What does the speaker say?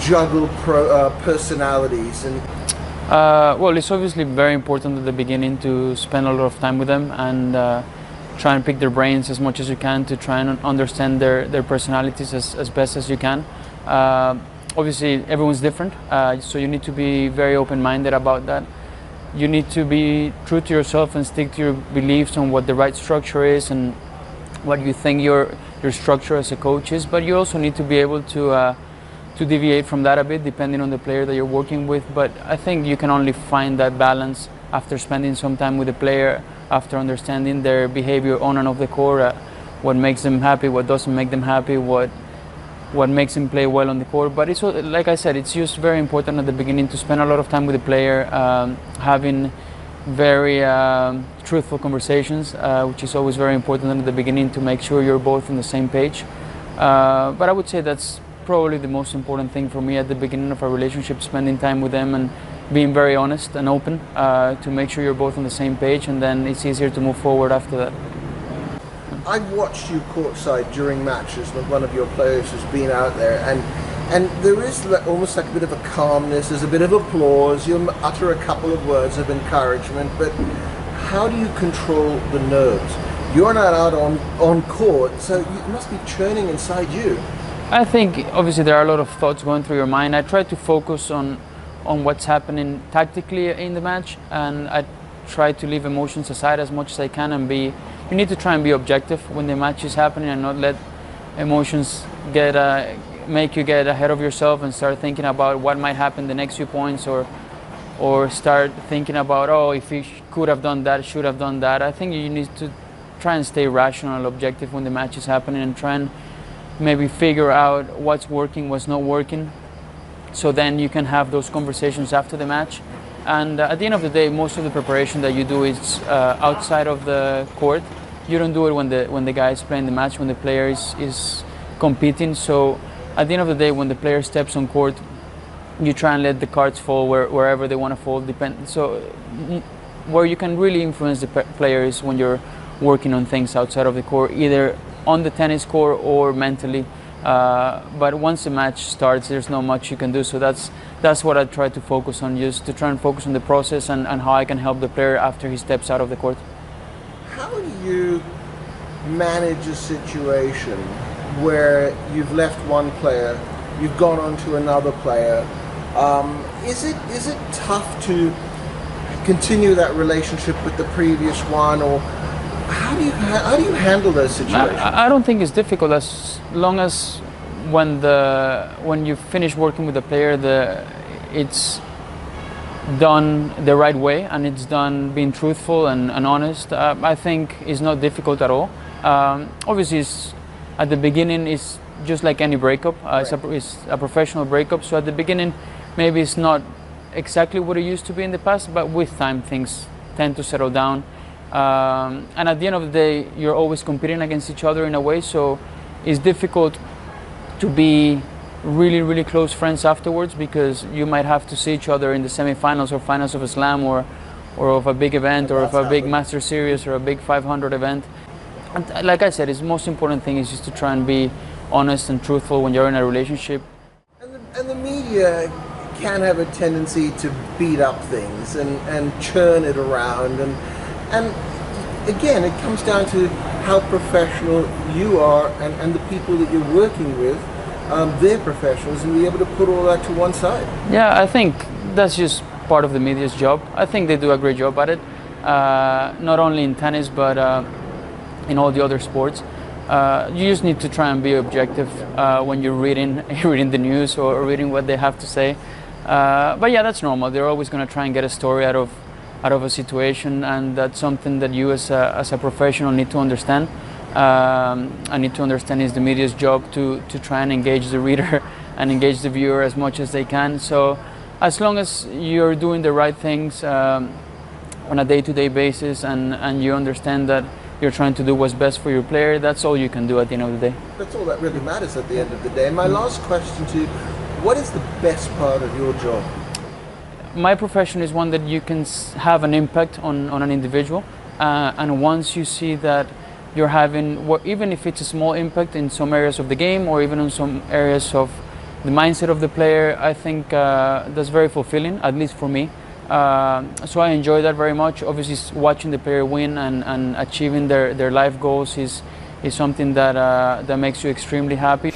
juggle personalities and? Well, it's obviously very important at the beginning to spend a lot of time with them and try and pick their brains as much as you can to try and understand their personalities as best as you can. Obviously, everyone's different, so you need to be very open-minded about that. You need to be true to yourself and stick to your beliefs on what the right structure is and what you think your structure as a coach is. But you also need to be able to deviate from that a bit depending on the player that you're working with. But I think you can only find that balance after spending some time with the player, after understanding their behavior on and off the court, what makes them happy, what doesn't make them happy, what makes them play well on the court. But it's, like I said, it's just very important at the beginning to spend a lot of time with the player, having very truthful conversations, which is always very important at the beginning to make sure you're both on the same page. But I would say that's probably the most important thing for me at the beginning of a relationship, spending time with them and being very honest and open to make sure you're both on the same page, and then it's easier to move forward after that. I've watched you courtside during matches when one of your players has been out there, and there is almost like a bit of a calmness, there's a bit of applause, you'll utter a couple of words of encouragement, but how do you control the nerves? You're not out on court, so it must be churning inside you. I think obviously there are a lot of thoughts going through your mind. I try to focus on what's happening tactically in the match, and I try to leave emotions aside as much as I can and you need to try and be objective when the match is happening and not let emotions make you get ahead of yourself and start thinking about what might happen the next few points, or start thinking about, oh, if he could have done that, should have done that. I think you need to try and stay rational and objective when the match is happening and try and maybe figure out what's working, what's not working, so then you can have those conversations after the match. And at the end of the day, most of the preparation that you do is outside of the court. You don't do it when the guy is playing the match, when the player is competing. So at the end of the day, when the player steps on court, you try and let the cards fall wherever they want to fall. So where you can really influence the player is when you're working on things outside of the court, either on the tennis court or mentally. But once the match starts, there's not much you can do. So that's what I try to focus on, just to try and focus on the process and how I can help the player after he steps out of the court. How do you manage a situation where you've left one player, you've gone on to another player? Is it tough to continue that relationship with the previous one, or how do you handle those situations? I don't think it's difficult, as long as when you finish working with the player, it's done the right way and it's done being truthful and honest. I think it's not difficult at all. Obviously, at the beginning, it's just like any breakup. It's a professional breakup, so at the beginning, maybe it's not exactly what it used to be in the past, but with time, things tend to settle down. And at the end of the day, you're always competing against each other in a way, so it's difficult to be really, really close friends afterwards, because you might have to see each other in the semifinals or finals of a slam or of a big event, or of a big master series or a big 500 event. And like I said, the most important thing is just to try and be honest and truthful when you're in a relationship. And the media can have a tendency to beat up things and churn it around, and again, it comes down to how professional you are and the people that you're working with, they're professionals, and be able to put all that to one side. Yeah, I think that's just part of the media's job. I think they do a great job at it, not only in tennis, but in all the other sports. You just need to try and be objective when you're reading the news or reading what they have to say. But yeah, that's normal. They're always going to try and get a story out of a situation, and that's something that you as a professional need to understand. I need to understand it's the media's job to try and engage the reader and engage the viewer as much as they can. So as long as you're doing the right things on a day-to-day basis, and you understand that you're trying to do what's best for your player, that's all you can do at the end of the day. That's all that really matters at the end of the day. And my last question to you, what is the best part of your job? My profession is one that you can have an impact on an individual, and once you see that you're having, even if it's a small impact in some areas of the game, or even in some areas of the mindset of the player, I think that's very fulfilling, at least for me. So I enjoy that very much. Obviously, watching the player win and achieving their life goals is something that makes you extremely happy.